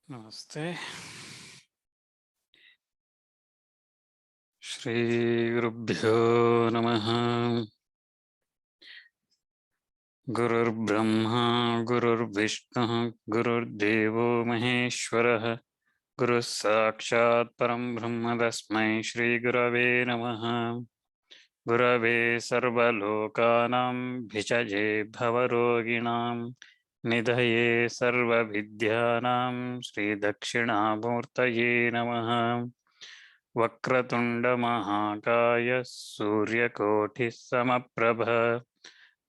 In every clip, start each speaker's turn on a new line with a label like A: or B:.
A: Namaste. Shri Gurubhyo Namaha. Gurur Brahma, Gurur Vishnu, Gurur Devo Maheshwarah. Guru Sakshat Param Brahma Tasmai Shri Gurave Namaha. Gurave Sarva Lokanam Bhijaje Bhavaroginam Nidhaye Sarva Vidyanam Shri Dakshinamurtaye Namaha. Vakratunda Mahakaya Suryakothi Samaprabha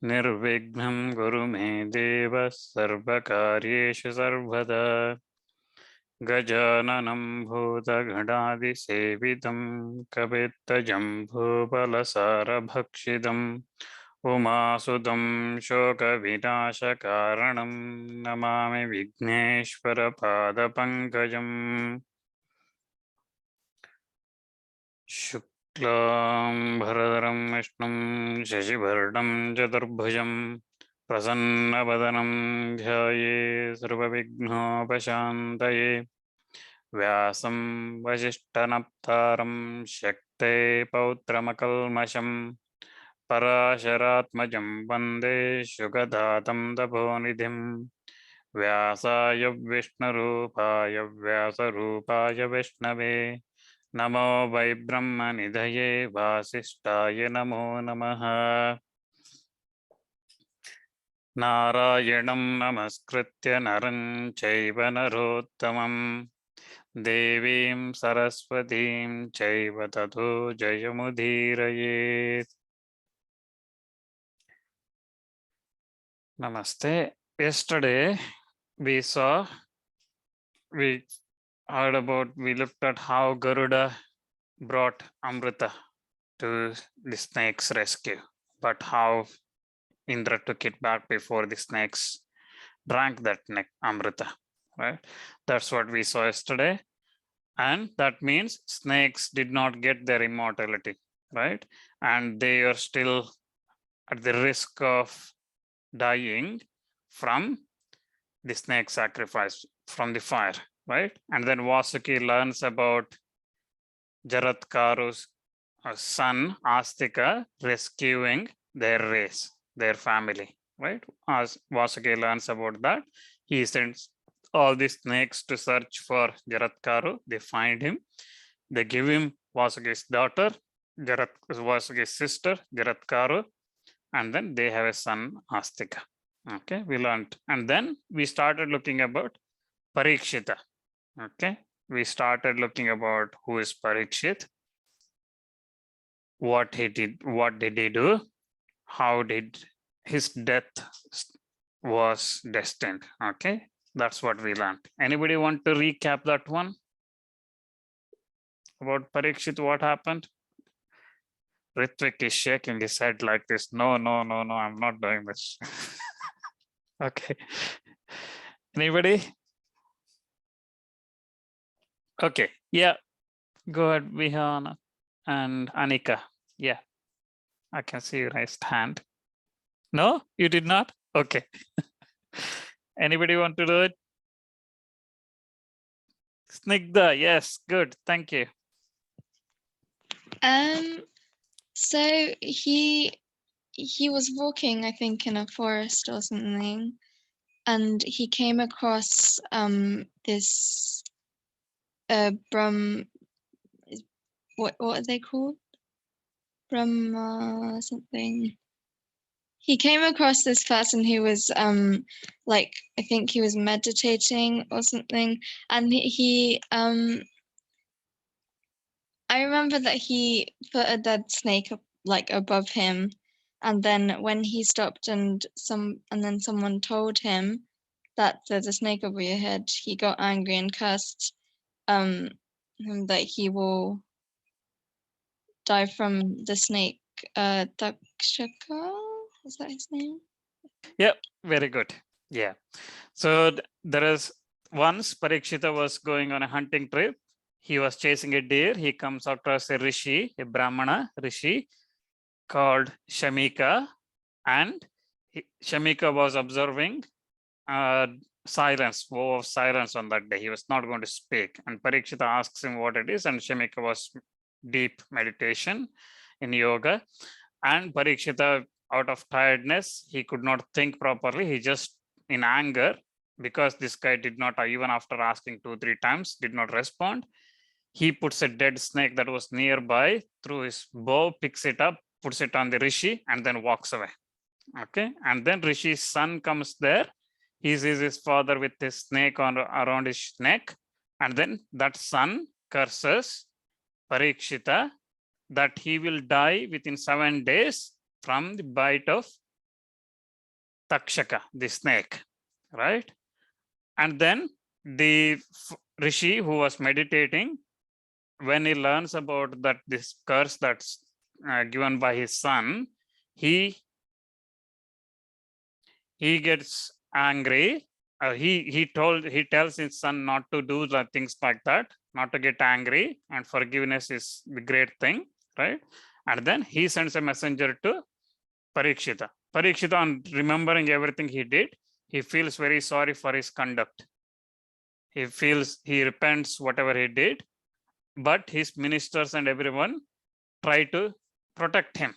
A: Nirvignam Guru Me Deva Sarvakaryeshu Sarvada Gajananam Bhuta Gadadi Sevitam Kapita Jambhupalasara Bhakshidam Umasudam Shoka Vinasha Karanam Namami Vigneshwara Pada Pankajam Shuklam Bharadaram Vishnum Shashivardam Chaturbhujam Prasannabadanam Dhyaye Sarvavighnopashantaye Vyasam Vasishtanaptaram Shakte Pautramakalmasham Parasharatmajam Vande Shugadatam Taponidhim Vyasaya Vishnurupaya Vyasarupaya Vishnave Namo Vai Brahma Nidhaye Vasishtaya Namo Namaha Narayanam Namaskritya Naram Chaiva Narottamam Devim Saraswatim Chaiva Tato Jayamudhiraye. Namaste. Yesterday we looked at how Garuda brought Amrita to the snake's rescue, but how Indra took it back before the snakes drank that Amrita, right? That's what we saw yesterday. And that means snakes did not get their immortality, right? And they are still at the risk of dying from the snake sacrifice, from the fire, right? And then Vasuki learns about Jaratkaru's son Astika rescuing their race, their family, right? As Vasuki learns about that, he sends all the snakes to search for Jaratkaru. They find him. They give him Vasuki's daughter, Vasuki's sister, Jaratkaru, and then they have a son, Astika. Okay, we learned. And then we started looking about Parikshita. Okay, we started looking about who is Parikshit, what did he do, how did his death was destined. Okay, that's what we learned. Anybody want to recap that one about Parikshit? What happened? Ritvik is shaking his head like this. No, I'm not doing this. Okay. Anybody? Okay. Yeah. Go ahead, Vihana and Anika. Yeah. I can see you raised hand. No, you did not? Okay. Anybody want to do it? Snigdha, yes, good, thank you.
B: So he was walking, I think, in a forest or something, and he came across this what are they called? Brahma something. He came across this person who was like, I think he was meditating or something, and he I remember that he put a dead snake like above him, and then when he stopped and then someone told him that there's a snake over your head, he got angry and cursed him that he will die from the snake. Dakshaka, is that his name?
A: Yep, very good. Yeah. So there is once Parikshita was going on a hunting trip. He was chasing a deer. He comes across a rishi, a Brahmana rishi called Shamika, and Shamika was observing silence, vow of silence on that day. He was not going to speak. And Parikshita asks him what it is, and Shamika was deep meditation in yoga. And Parikshita, out of tiredness, he could not think properly. He just, in anger, because this guy did not, even after asking 2-3 times, did not respond. He puts a dead snake that was nearby through his bow, picks it up, puts it on the Rishi, and then walks away. Okay. And then Rishi's son comes there. He sees his father with his snake around his neck. And then that son curses Parikshita that he will die within 7 days from the bite of Takshaka, the snake, right? And then the Rishi who was meditating, when he learns about that this curse that's given by his son, he gets angry. He tells his son not to do things like that, not to get angry, and forgiveness is the great thing, right? And then he sends a messenger to Parikshita. Parikshita, on remembering everything he did, he feels very sorry for his conduct. He repents whatever he did, but his ministers and everyone try to protect him.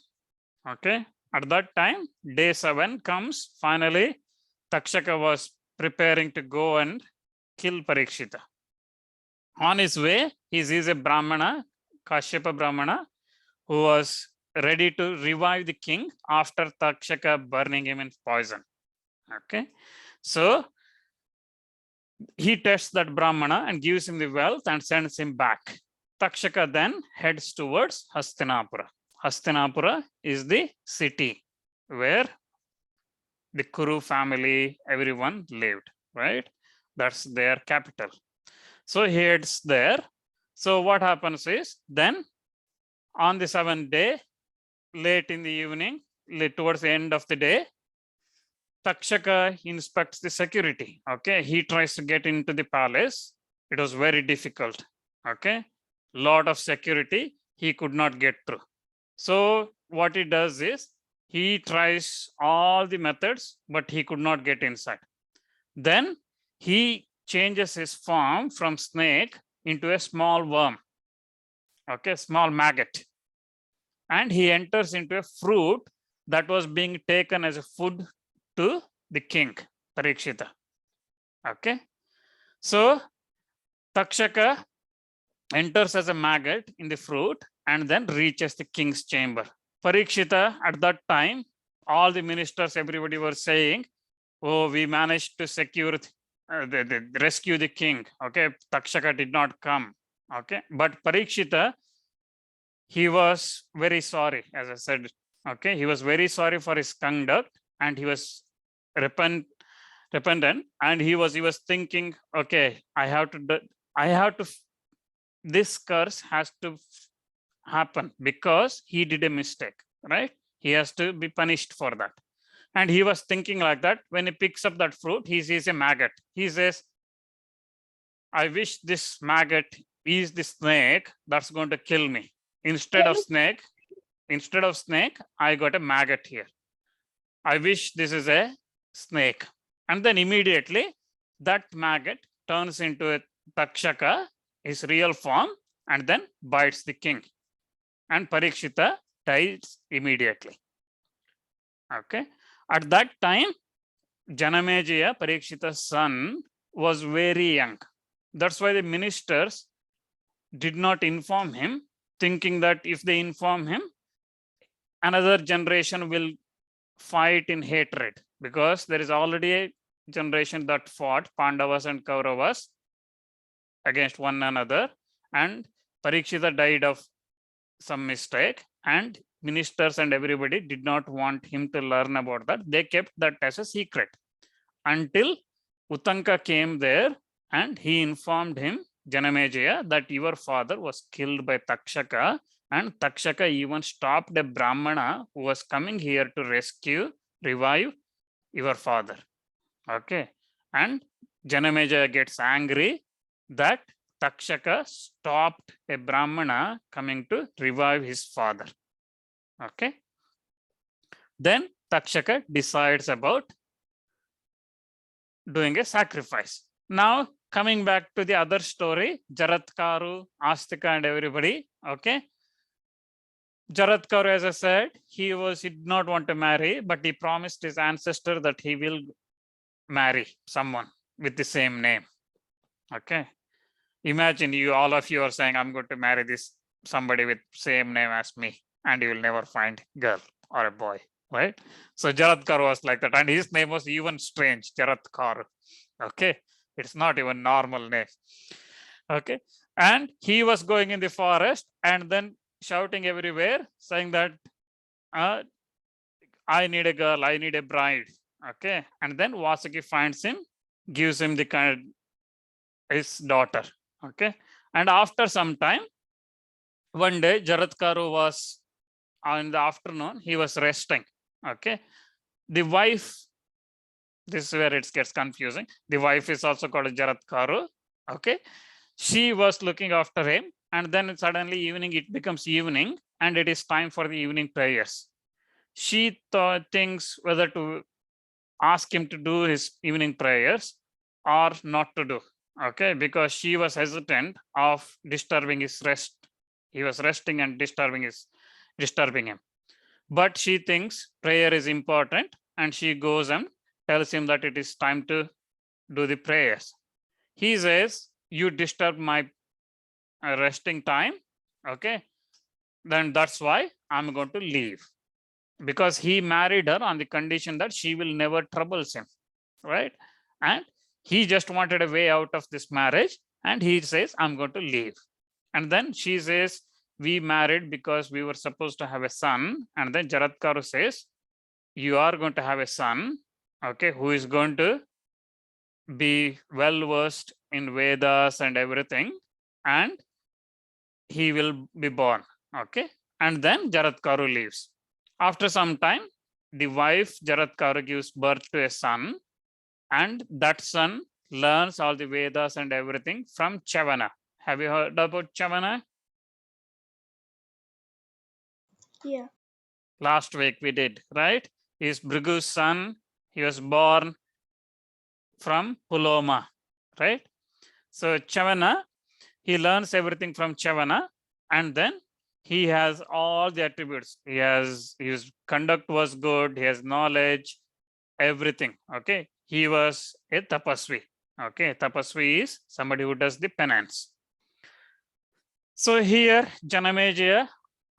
A: Okay. At that time, day 7 comes. Finally, Takshaka was preparing to go and kill Parikshita. On his way, he sees a Brahmana, Kashyapa Brahmana, who was ready to revive the king after Takshaka burning him in poison. Okay. So he tests that Brahmana and gives him the wealth and sends him back. Takshaka then heads towards Hastinapura. Hastinapura is the city where the Kuru family, everyone lived, right? That's their capital. So he heads there. So what happens is, then on the 7th day, late in the evening, towards the end of the day, Takshaka inspects the security. Okay, he tries to get into the palace. It was very difficult. Okay, lot of security. He could not get through. So what he does is he tries all the methods, but he could not get inside. Then he changes his form from snake into a small worm. Okay, small maggot. And he enters into a fruit that was being taken as a food to the king, Parikshita. Okay. So Takshaka enters as a maggot in the fruit and then reaches the king's chamber. Parikshita, at that time, all the ministers, everybody were saying, oh, we managed to secure, rescue the king. Okay. Takshaka did not come. Okay. But Parikshita, he was very sorry, as I said. Okay. He was very sorry for his conduct and he was repentant, and he was thinking, okay, this curse has to happen because he did a mistake, right? He has to be punished for that. And he was thinking like that. When he picks up that fruit, he sees a maggot. He says, I wish this maggot is the snake that's going to kill me. Instead of snake, I got a maggot here. I wish this is a snake. And then immediately that maggot turns into a Takshaka, his real form, and then bites the king. And Parikshita dies immediately. Okay. At that time, Janamejaya, Parikshita's son, was very young. That's why the ministers did not inform him, thinking that if they inform him, another generation will fight in hatred, because there is already a generation that fought, Pandavas and Kauravas, against one another, and Parikshita died of some mistake, and ministers and everybody did not want him to learn about that. They kept that as a secret until Uttanka came there and he informed him, Janamejaya, that your father was killed by Takshaka, and Takshaka even stopped a Brahmana who was coming here to revive your father. Okay. And Janamejaya gets angry that Takshaka stopped a Brahmana coming to revive his father. Okay. Then Takshaka decides about doing a sacrifice. Now, coming back to the other story, Jaratkaru, Astika, and everybody. Okay. Jaratkaru, as I said, he did not want to marry, but he promised his ancestor that he will marry someone with the same name. Okay. Imagine all of you are saying, I'm going to marry this somebody with same name as me, and you will never find girl or a boy, right? So Jaratkar was like that, and his name was even strange, Jaratkar. Okay, it's not even normal name. Okay, and he was going in the forest and then shouting everywhere, saying that I need a girl, I need a bride. Okay, and then Vasuki finds him, gives him the his daughter. Okay, and after some time, one day Jaratkaru was in the afternoon, he was resting. Okay, the wife, this is where it gets confusing. The wife is also called Jaratkaru. Okay, she was looking after him, and then suddenly evening, it becomes evening, and it is time for the evening prayers. She thinks whether to ask him to do his evening prayers or not to do. Okay, because she was hesitant of disturbing his rest. He was resting and disturbing him. But she thinks prayer is important, and she goes and tells him that it is time to do the prayers. He says, you disturb my resting time. Okay, then that's why I'm going to leave, because he married her on the condition that she will never troubles him, right? And he just wanted a way out of this marriage, and he says, I'm going to leave. And then she says, we married because we were supposed to have a son. And then Jaratkaru says, you are going to have a son, okay, who is going to be well versed in Vedas and everything, and he will be born. Okay, and then Jaratkaru leaves. After some time, the wife Jaratkaru gives birth to a son, and that son learns all the Vedas and everything from Chavana. Have you heard about Chavana?
B: Yeah.
A: Last week we did, right? He's Bhrigu's son. He was born from Puloma, right? So Chavana, he learns everything from Chavana, and then he has all the attributes. His conduct was good, he has knowledge, everything. Okay, he was a tapasvi. Okay, tapasvi is somebody who does the penance. So here Janamejaya,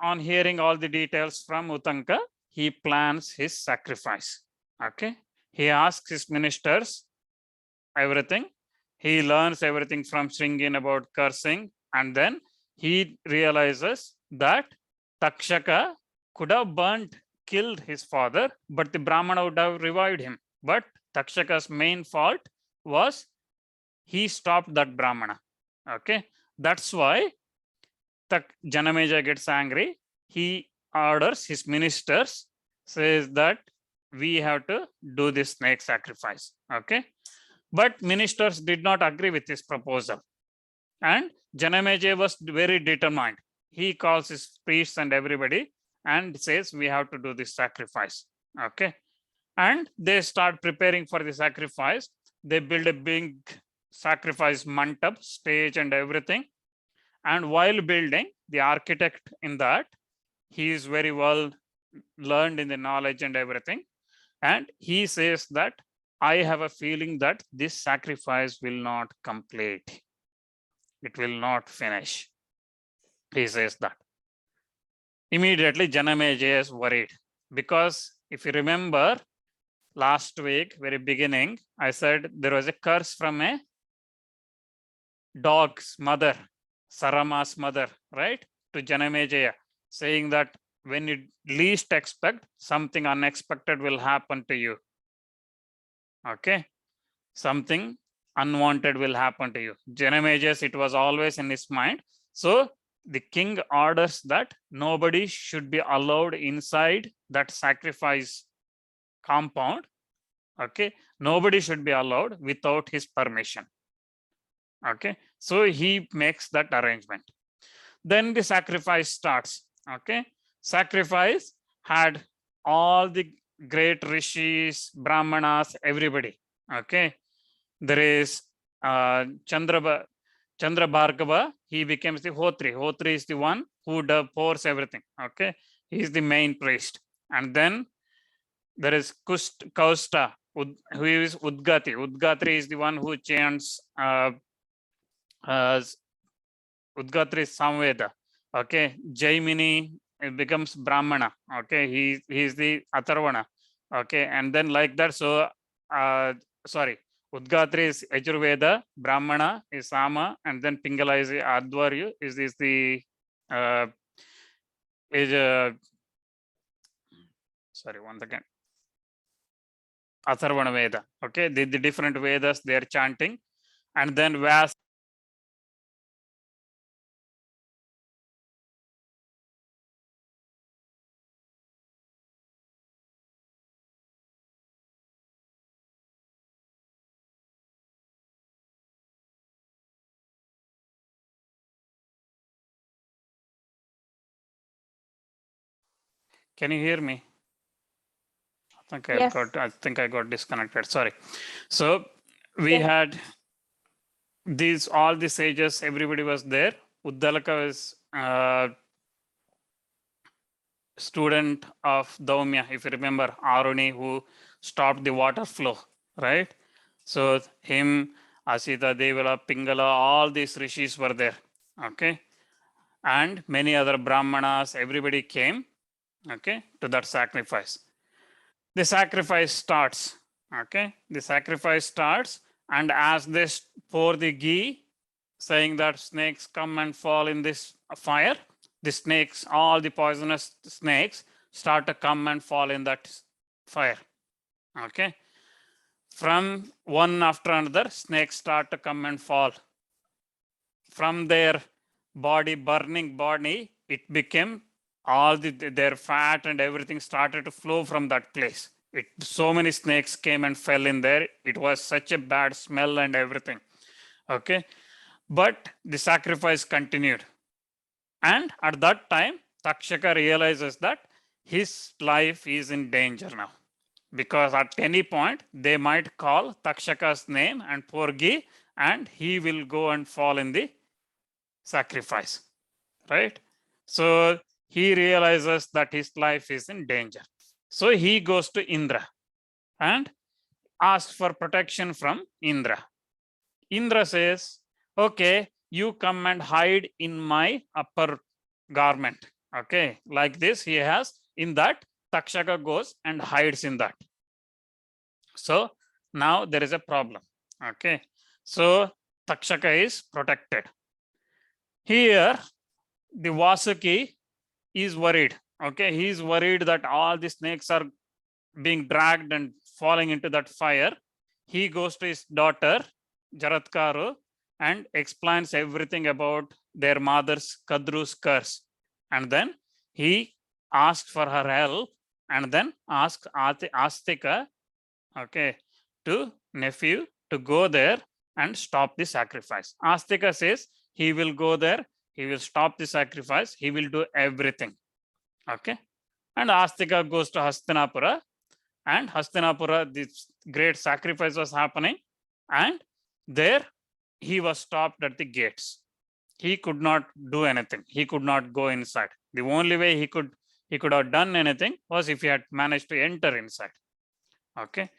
A: on hearing all the details from Utanka, he plans his sacrifice. Okay, he asks his ministers everything. He learns everything from Shringin about cursing, and then he realizes that Takshaka could have killed his father, but the Brahmana would have revived him. But Takshaka's main fault was he stopped that Brahmana. Okay, that's why Janamejaya gets angry. He orders his ministers, says that we have to do this snake sacrifice. Okay, but ministers did not agree with this proposal, and Janamejaya was very determined. He calls his priests and everybody and says, we have to do this sacrifice. Okay, and they start preparing for the sacrifice. They build a big sacrifice mandap, stage and everything. And while building, the architect in that, he is very well learned in the knowledge and everything. And he says that I have a feeling that this sacrifice will not complete. It will not finish. He says that. Immediately, Janamejaya is worried, because if you remember last week, very beginning, I said there was a curse from a dog's mother, Sarama's mother, right, to Janamejaya, saying that when you least expect, something unexpected will happen to you. Okay, something unwanted will happen to you. Janamejaya, it was always in his mind. So the king orders that nobody should be allowed inside that sacrifice compound. Okay, nobody should be allowed without his permission. Okay, so he makes that arrangement. Then the sacrifice starts. Okay, sacrifice had all the great rishis, brahmanas, everybody. Okay, There is Chandra Bhargava, he becomes the Hotri. Hotri is the one who pours everything. Okay, he is the main priest. And then there is Kausta, who is Udgati. Udgatri is the one who chants Udgatri Samveda. Okay, Jaimini becomes Brahmana. Okay, he is the Atharvana. Okay, and then like that. So, sorry, Udgatri is Yajurveda, Brahmana is Sama, and then Pingala is Advaryu. Is the sorry, once again, Atharvana Veda. Okay, the different Vedas they are chanting, and then Vyas. Can you hear me?
B: Yes.
A: I think I got disconnected. Sorry. So we had all the sages, everybody was there. Uddalaka was student of Daumya, if you remember, Aruni, who stopped the water flow, right? So him, Asita, Devala, Pingala, all these rishis were there. Okay. And many other Brahmanas, everybody came, okay, to that sacrifice. The sacrifice starts. Okay, the sacrifice starts, and as they pour the ghee, saying that snakes come and fall in this fire, the snakes, all the poisonous snakes, start to come and fall in that fire. Okay, from one after another, snakes start to come and fall. From their body, burning body, it became all their fat and everything started to flow from that place. So many snakes came and fell in there. It was such a bad smell and everything. Okay, but the sacrifice continued, and at that time Takshaka realizes that his life is in danger now, because at any point they might call Takshaka's name and pour ghee, and he will go and fall in the sacrifice, right? So he realizes that his life is in danger. So he goes to Indra and asks for protection from Indra. Indra says, okay, you come and hide in my upper garment. Okay, like this, he has in that, Takshaka goes and hides in that. So now there is a problem. Okay, so Takshaka is protected. Here, the Vasuki is worried. Okay, he is worried that all the snakes are being dragged and falling into that fire. He goes to his daughter Jaratkaru and explains everything about their mother's Kadru's curse, and then he asks for her help, and then asks Astika, okay, to nephew to go there and stop the sacrifice. Astika says he will go there, he will stop the sacrifice, he will do everything. Okay, and Astika goes to Hastinapura, and Hastinapura, this great sacrifice was happening, and there he was stopped at the gates. He could not do anything. He could not go inside. The only way he could have done anything was if he had managed to enter inside. Okay,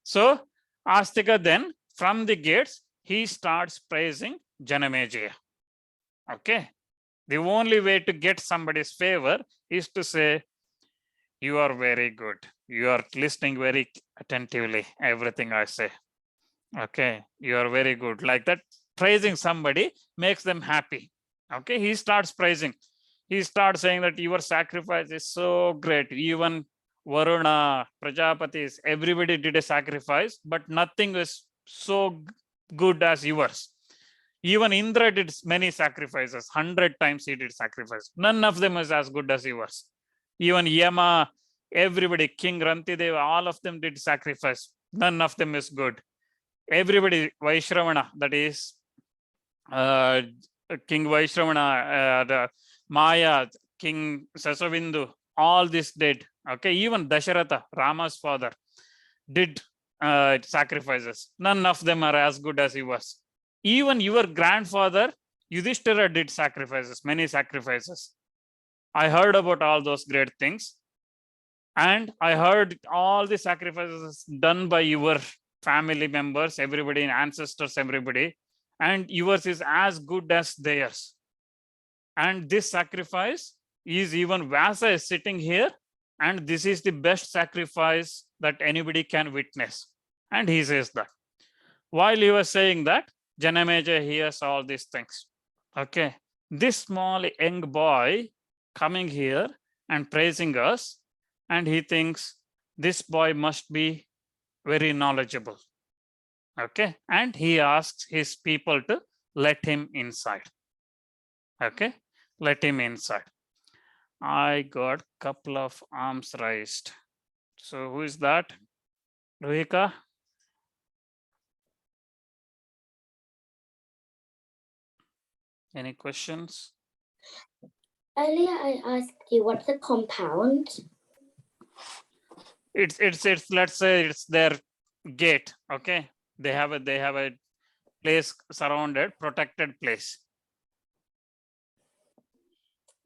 A: so Astika then from the gates he starts praising Janamejaya. Okay, the only way to get somebody's favor is to say, you are very good. You are listening very attentively, everything I say. Okay, you are very good. Like that, praising somebody makes them happy. Okay, he starts praising. He starts saying that your sacrifice is so great. Even Varuna, Prajapatis, everybody did a sacrifice, but nothing was so good as yours. Even Indra did many sacrifices, 100 times he did sacrifice. None of them is as good as yours. Even Yama, everybody, King Rantideva, all of them did sacrifice. None of them is good. Everybody, Vaishravana, that is King Vaishravana, the Maya, King Sasavindu, all this did. Okay, even Dasharatha, Rama's father, did sacrifices. None of them are as good as he was. Even your grandfather Yudhishthira did sacrifices, many sacrifices. I heard about all those great things, and I heard all the sacrifices done by your family members, everybody, ancestors, everybody, and yours is as good as theirs. And this sacrifice is, even Vyasa is sitting here, and this is the best sacrifice that anybody can witness. And he says that. While he was saying that, Janamejaya hears all these things. Okay, this small young boy coming here and praising us, and he thinks this boy must be very knowledgeable. Okay, and he asks his people to let him inside. Okay, let him inside. I got couple of arms raised. So who is that? Rohika? Any questions?
C: Earlier I asked you what's a compound?
A: It's let's say it's their gate. Okay, they have a place surrounded, protected place.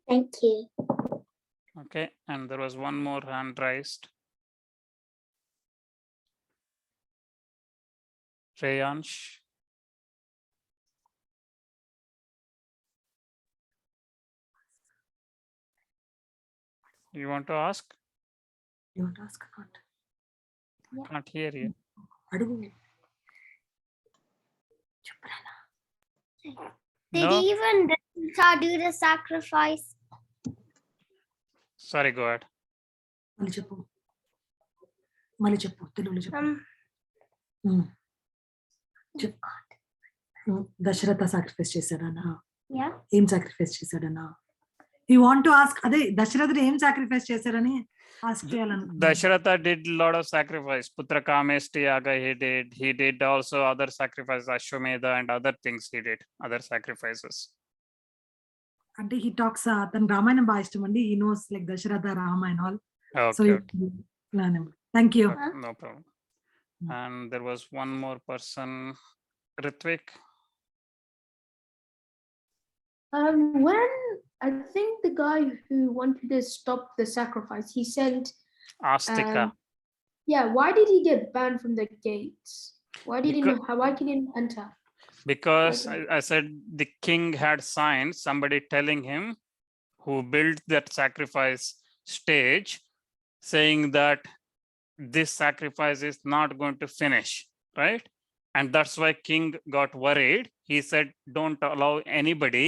C: Thank you.
A: Okay, and there was one more hand raised. Shreyansh. You want to ask?
D: You want to ask or not?
A: I can't hear you.
D: Adugu.
C: Did
A: No?
C: even Rita do the sacrifice?
A: Sorry, go ahead.
D: మళ్ళీ చెప్పు మళ్ళీ చెప్పు తెలుగులో చెప్పు Dasharatha sacrifice చేశాడనా
C: Yeah.
D: ఏం sacrifice చేశాడనా you want to ask అదే దశరథుడు ఏం సాక్రిఫైస్ చేశాడని ఆస్క్ చేయాలనుకుంటున్నా
A: Dasharatha did a lot of sacrifice. Putra Kamesti Yaga he did. He did also other sacrifices, Ashwamedha and other things he did, other sacrifices.
D: అంటే he talks అతను రామాయణం బాగా ఇష్టం అండి he knows like Dasharatha Rama and all so
A: Okay,
D: thank you
A: no problem. And there was one more person, Ritvik.
E: When I think the guy who wanted to stop the sacrifice, he sent,
A: Astika.
E: yeah, why did he get banned from the gates? Why did he
A: Because-
E: not, why can he enter?
A: Because
E: Okay.
A: I said the king had signed, somebody telling him who built that sacrifice stage, saying that this sacrifice is not going to finish, right? And that's why king got worried. He said, don't allow anybody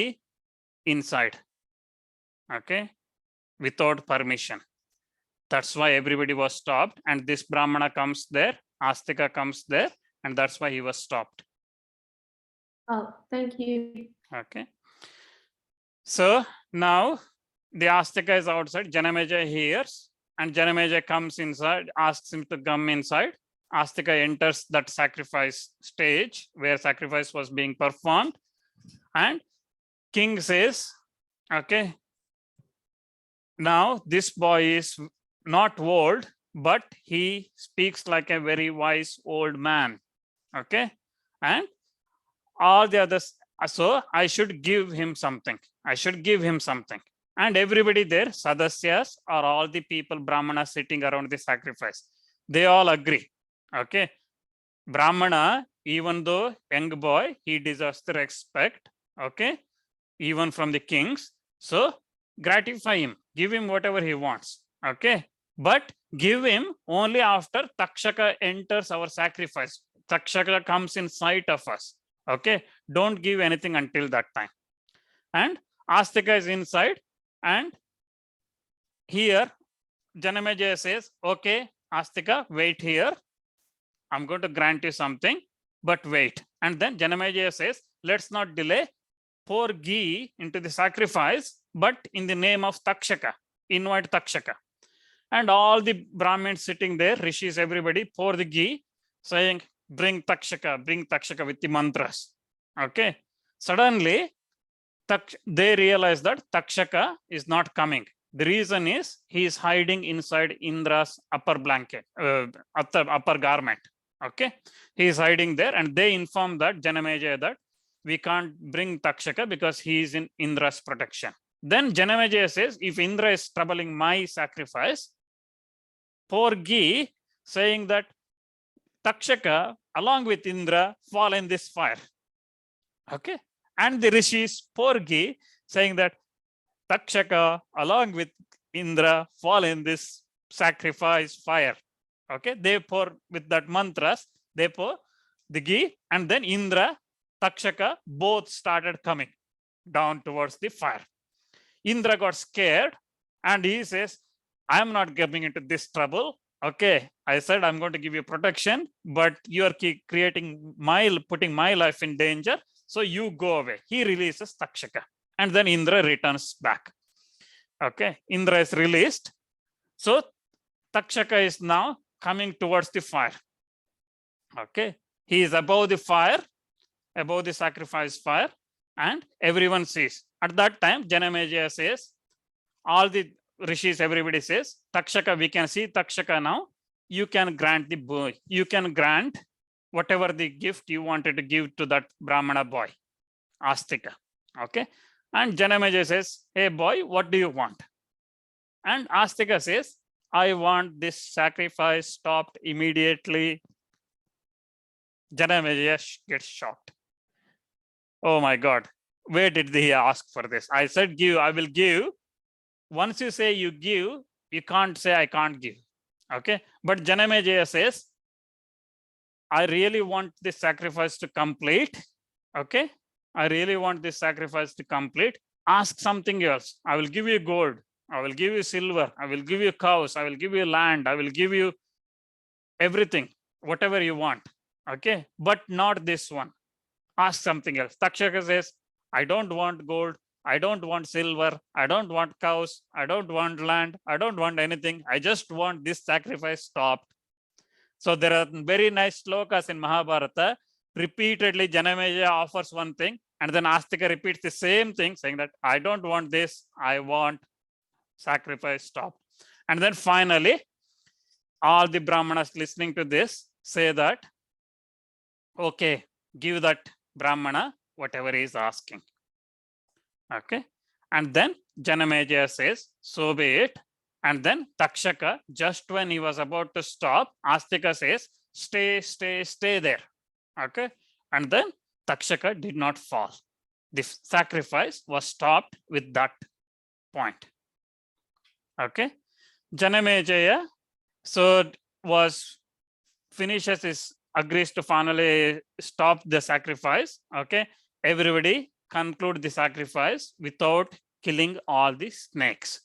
A: inside, okay, without permission. That's why everybody was stopped, and this Brahmana comes there, Astika comes there, and that's why he was stopped.
E: Oh, thank you.
A: Okay. So now the Astika is outside, Janamejaya hears, and Janamejaya comes inside, asks him to come inside. Astika enters that sacrifice stage where sacrifice was being performed, and king says, okay, now this boy is not old, but he speaks like a very wise old man. Okay, and all the others, so I should give him something. I should give him something. And everybody there, Sadasyas, are all the people, Brahmanas sitting around the sacrifice. They all agree. Okay. Brahmana, even though young boy, he deserves the respect. Okay. Even from the kings. So gratify him, give him whatever he wants. Okay. But give him only after Takshaka enters our sacrifice. Takshaka comes in sight of us. Okay, don't give anything until that time. And Astika is inside, and here Janamejaya says, okay, Astika, wait here. I'm going to grant you something, but wait. And then Janamejaya says, let's not delay. Pour ghee into the sacrifice, but in the name of Takshaka. Invite Takshaka. And all the Brahmins sitting there, rishis, everybody, pour the ghee, saying, bring Takshaka with the mantras. Okay. Suddenly, they realize that Takshaka is not coming. The reason is he is hiding inside Indra's upper blanket, upper garment. Okay, he is hiding there, and they inform that Janamejaya that we can't bring Takshaka because he is in Indra's protection. Then Janamejaya says, if Indra is troubling my sacrifice, poor Gi saying that Takshaka along with Indra fall in this fire. Okay, and the rishis, poor Gi saying that Takshaka along with Indra fall in this sacrifice fire. Okay, they pour with that mantras, they pour the ghee, and then Indra, Takshaka both started coming down towards the fire. Indra got scared and he says, I'm not getting into this trouble. Okay, I said I'm going to give you protection, but you are putting my life in danger. So you go away. He releases Takshaka, and then Indra returns back. Okay, Indra is released. So Takshaka is now coming towards the fire. Okay, he is above the fire, above the sacrifice fire, and everyone sees. At that time, Janamejaya says, all the rishis, everybody says, Takshaka, we can see Takshaka now. You can grant the boy, you can grant whatever the gift you wanted to give to that Brahmana boy, Astika. Okay, and Janamejaya says, hey boy, what do you want? And Astika says, I want this sacrifice stopped immediately. Janamejaya gets shocked. Oh my God, where did he ask for this? I said, give, I will give. Once you say you give, you can't say I can't give. Okay, but Janamejaya says, I really want this sacrifice to complete. Okay, I really want this sacrifice to complete. Ask something else. I will give you gold. I will give you silver. I will give you cows. I will give you land. I will give you everything, whatever you want. Okay, but not this one. Ask something else. Takshaka says, I don't want gold. I don't want silver. I don't want cows. I don't want land. I don't want anything. I just want this sacrifice stopped. So there are very nice slokas in Mahabharata. Repeatedly, Janamejaya offers one thing, and then Astika repeats the same thing, saying that I don't want this. I want sacrifice stopped. And then finally, all the Brahmanas listening to this say that, okay, give that Brahmana whatever he is asking. Okay, and then Janamejaya says, so be it. And then Takshaka, just when he was about to stop, Astika says, stay there. Okay, and then Takshaka did not fall. The sacrifice was stopped with that point. Okay, Janamejaya so finishes his agrees to finally stop the sacrifice. Okay, everybody conclude the sacrifice without killing all the snakes.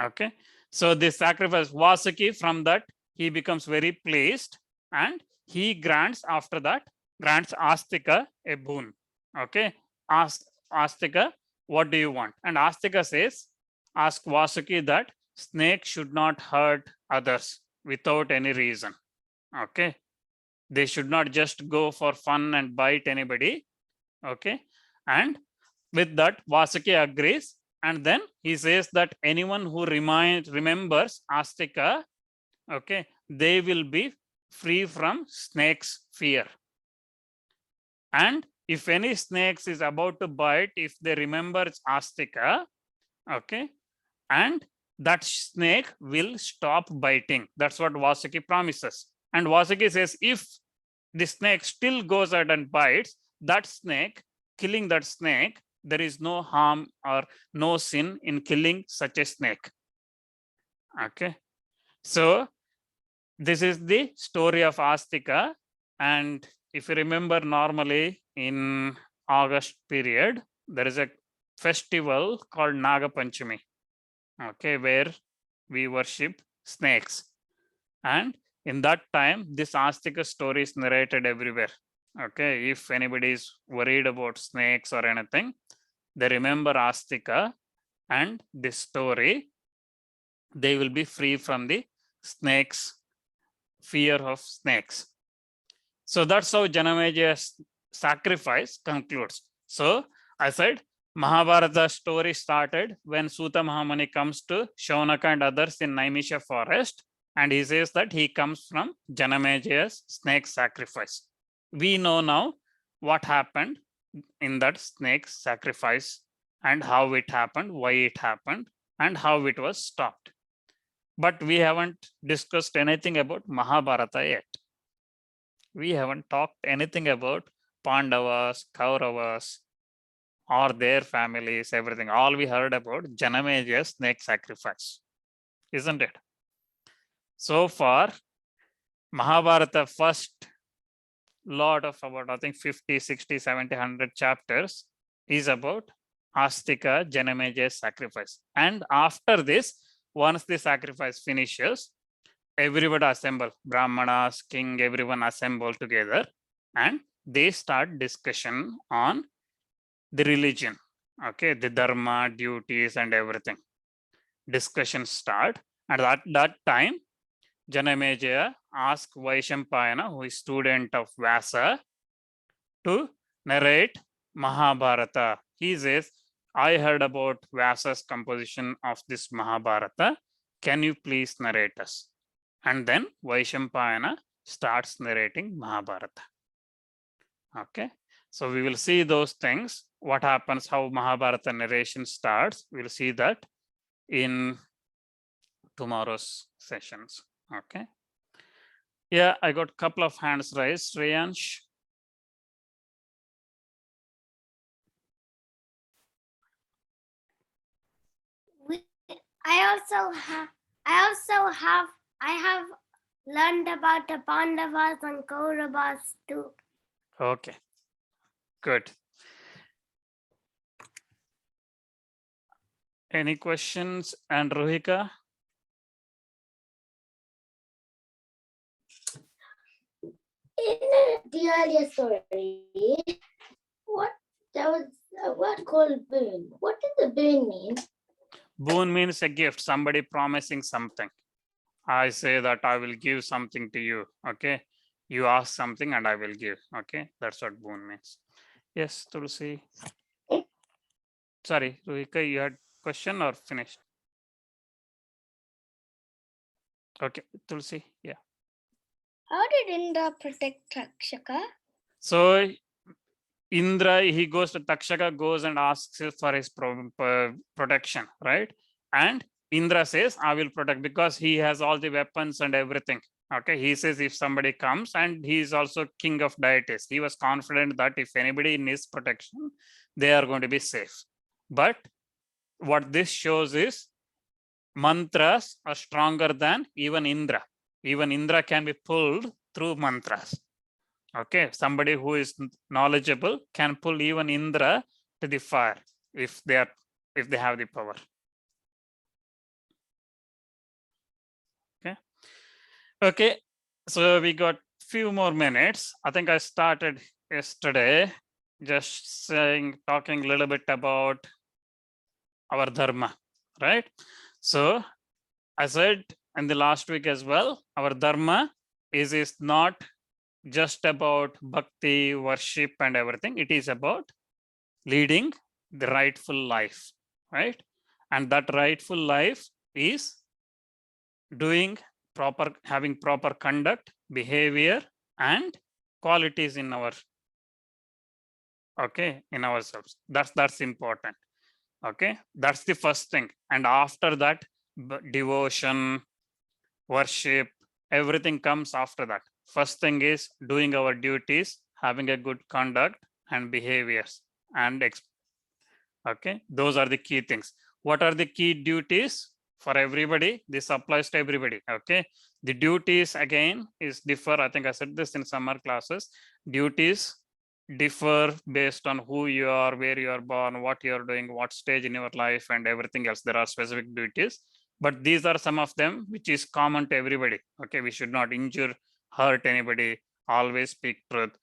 A: Okay, so the sacrifice, Vasuki, from that he becomes very pleased, and he grants after that Astika a boon. Okay, ask Astika, what do you want? And Astika says, ask Vasuki that snake should not hurt others without any reason. Okay, they should not just go for fun and bite anybody. Okay, and with that Vasuki agrees, and then he says that anyone who remembers Astika, okay, they will be free from snakes' fear. And if any snakes is about to bite, if they remember Astika, okay, and that snake will stop biting. That's what Vasuki promises. And Vasuki says, if the snake still goes out and bites, that snake, killing that snake, there is no harm or no sin in killing such a snake. Okay, so this is the story of Astika. And if you remember, normally in August period, there is a festival called Naga Panchami, okay, where we worship snakes. And in that time, this Astika story is narrated everywhere. Okay, if anybody is worried about snakes or anything, they remember Astika and this story, they will be free from the snakes, fear of snakes. So that's how Janamajaya's sacrifice concludes. So I said Mahabharata story started when Suta Mahamuni comes to Shaunaka and others in Naimisha forest. And he says that he comes from Janamajaya's snake sacrifice. We know now what happened in that snake sacrifice and how it happened, why it happened, and how it was stopped. But we haven't discussed anything about Mahabharata yet. We haven't talked anything about Pandavas, Kauravas, or their families, everything. All we heard about Janamajaya's snake sacrifice, isn't it? So far, Mahabharata first lot of about, I think 50, 60, 70, 100 chapters is about Astika, Janamajaya's sacrifice. And after this, once the sacrifice finishes, everybody assemble, Brahmanas, king, everyone assemble together and they start discussion on the religion, okay, the dharma, duties and everything. Discussion start, and at that time, Janamejaya asked Vaishampayana, who is student of Vyasa, to narrate Mahabharata. He says, I heard about Vyasa's composition of this Mahabharata. Can you please narrate us? And then Vaishampayana starts narrating Mahabharata. Okay, so we will see those things. What happens, how Mahabharata narration starts. We'll see that in tomorrow's sessions. Okay. Yeah, I got a couple of hands raised. Shreyansh.
F: I have learned about the Pandavas and Kauravas too.
A: Okay, good. Any questions? And Rohika?
C: In the earlier story, there was a word called boon. What did the boon mean?
A: Boon means a gift, somebody promising something. I say that I will give something to you. Okay, you ask something and I will give. Okay, that's what boon means. Yes, Tulsi. Sorry, Rohika, you had question or finished? Okay, Tulsi, yeah.
F: How did Indra protect Takshaka?
A: So Indra, he goes to Takshaka, goes and asks for his protection, right? And Indra says, I will protect, because he has all the weapons and everything. Okay, he says if somebody comes, and he is also king of deities. He was confident that if anybody needs protection, they are going to be safe. But what this shows is mantras are stronger than even Indra. Even Indra can be pulled through mantras. Okay, somebody who is knowledgeable can pull even Indra to the fire if they have the power. Okay, so we got few more minutes. I think I started yesterday just talking a little bit about our dharma, right? So I said in the last week as well, our dharma is not just about bhakti, worship and everything. It is about leading the rightful life, right? And that rightful life is having proper conduct, behavior and qualities in ourselves. That's important. Okay, that's the first thing. And after that, devotion, worship, everything comes after that. First thing is doing our duties, having a good conduct and behaviors, and okay, those are the key things. What are the key duties for everybody? This applies to everybody. Okay, the duties again is differ. I think I said this in summer classes. Duties differ based on who you are, where you are born, what you are doing, what stage in your life and everything else. There are specific duties, but these are some of them which is common to everybody. Okay, we should not injure, hurt anybody, always speak truth,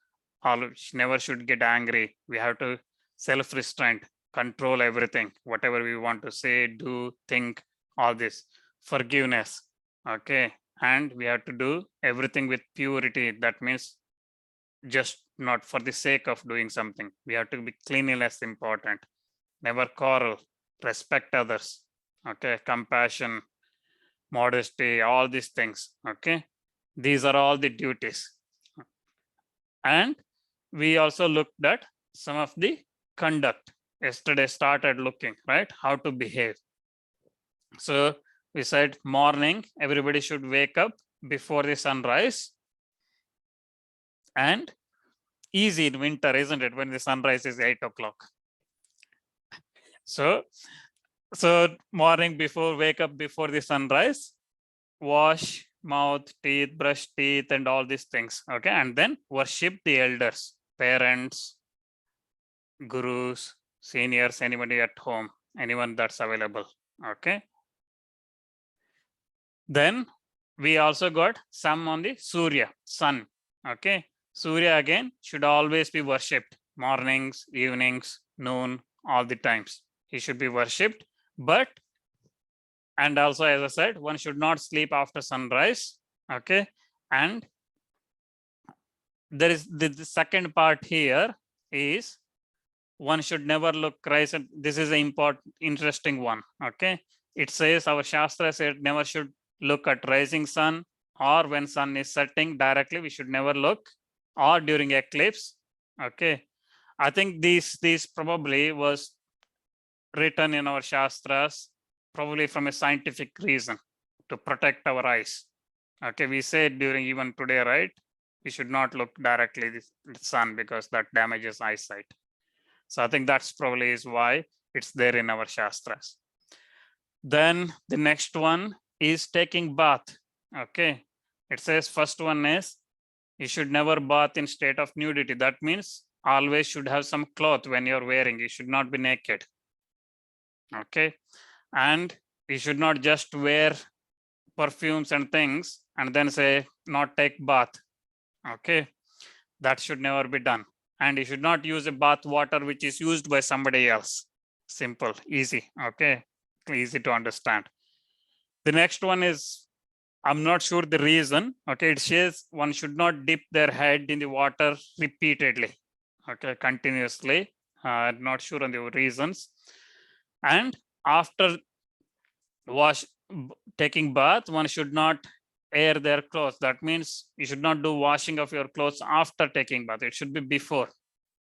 A: never should get angry. We have to self-restraint, control everything, whatever we want to say, do, think, all this. Forgiveness, okay, and we have to do everything with purity. That means just not for the sake of doing something. We have to be cleanliness important. Never quarrel, respect others, okay, compassion, modesty, all these things. Okay, these are all the duties. And we also looked at some of the conduct. Yesterday started looking, right, how to behave. So we said morning, everybody should wake up before the sunrise. And easy in winter, isn't it, when the sunrise is 8 o'clock. So morning before, wake up before the sunrise, wash mouth, teeth, brush teeth, and all these things. Okay, and then worship the elders, parents, gurus, seniors, anybody at home, anyone that's available. Okay. Then we also got some on the Surya, sun. Okay, Surya again should always be worshipped, mornings, evenings, noon, all the times. He should be worshipped. But, and also, as I said, one should not sleep after sunrise. Okay, and there is the second part here is one should never look rise. This is an important, interesting one. Okay, it says, our Shastra said never should look at rising sun, or when sun is setting directly, we should never look, or during eclipse. Okay, I think this probably was written in our Shastras, probably from a scientific reason, to protect our eyes. Okay, we said during even today, right, we should not look directly at the sun because that damages eyesight. So I think that's probably is why it's there in our Shastras. Then the next one is taking bath. Okay, it says first one is you should never bath in state of nudity. That means always should have some cloth when you're wearing. You should not be naked. Okay, and you should not just wear perfumes and things and then say not take bath. Okay, that should never be done. And you should not use a bath water which is used by somebody else. Simple, easy. Okay, easy to understand. The next one is, I'm not sure the reason. Okay, it says one should not dip their head in the water repeatedly. Okay, continuously. Not sure on the reasons. And after taking bath, one should not air their clothes. That means you should not do washing of your clothes after taking bath. It should be before,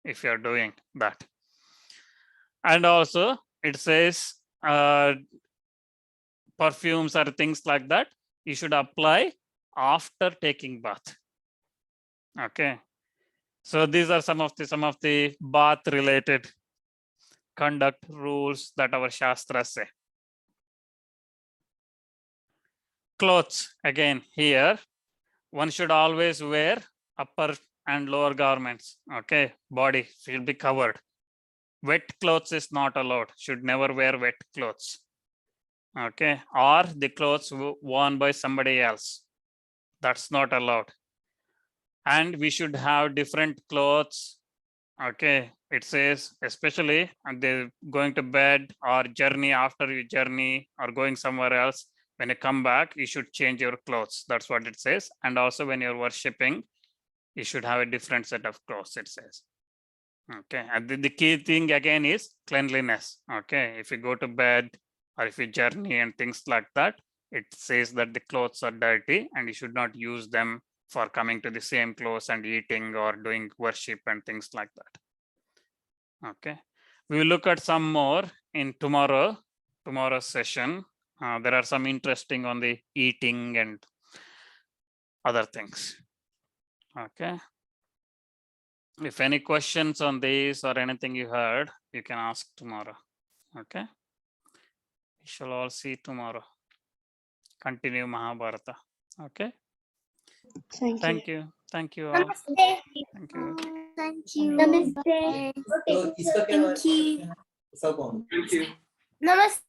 A: if you're doing that. And also it says perfumes or things like that, you should apply after taking bath. Okay, so these are some of the bath related conduct rules that our Shastras say. Clothes, again here, one should always wear upper and lower garments. Okay, body should be covered. Wet clothes is not allowed, should never wear wet clothes. Okay, or the clothes worn by somebody else, that's not allowed. And we should have different clothes. Okay, it says especially they're going to bed or journey, after you journey or going somewhere else, when you come back, you should change your clothes. That's what it says. And also when you're worshipping, you should have a different set of clothes, it says. Okay, and the key thing again is cleanliness. Okay, if you go to bed or if you journey and things like that, it says that the clothes are dirty and you should not use them for coming to the same clothes and eating or doing worship and things like that. Okay, we will look at some more in tomorrow's session. There are some interesting on the eating and other things. Okay, if any questions on this or anything you heard, you can ask tomorrow. Okay, we shall all see tomorrow. Continue Mahabharata. Okay, thank you. Thank you all.
F: Namaste.
A: Thank you.
F: Thank you.
C: Namaste.
F: Thank you. Namaste.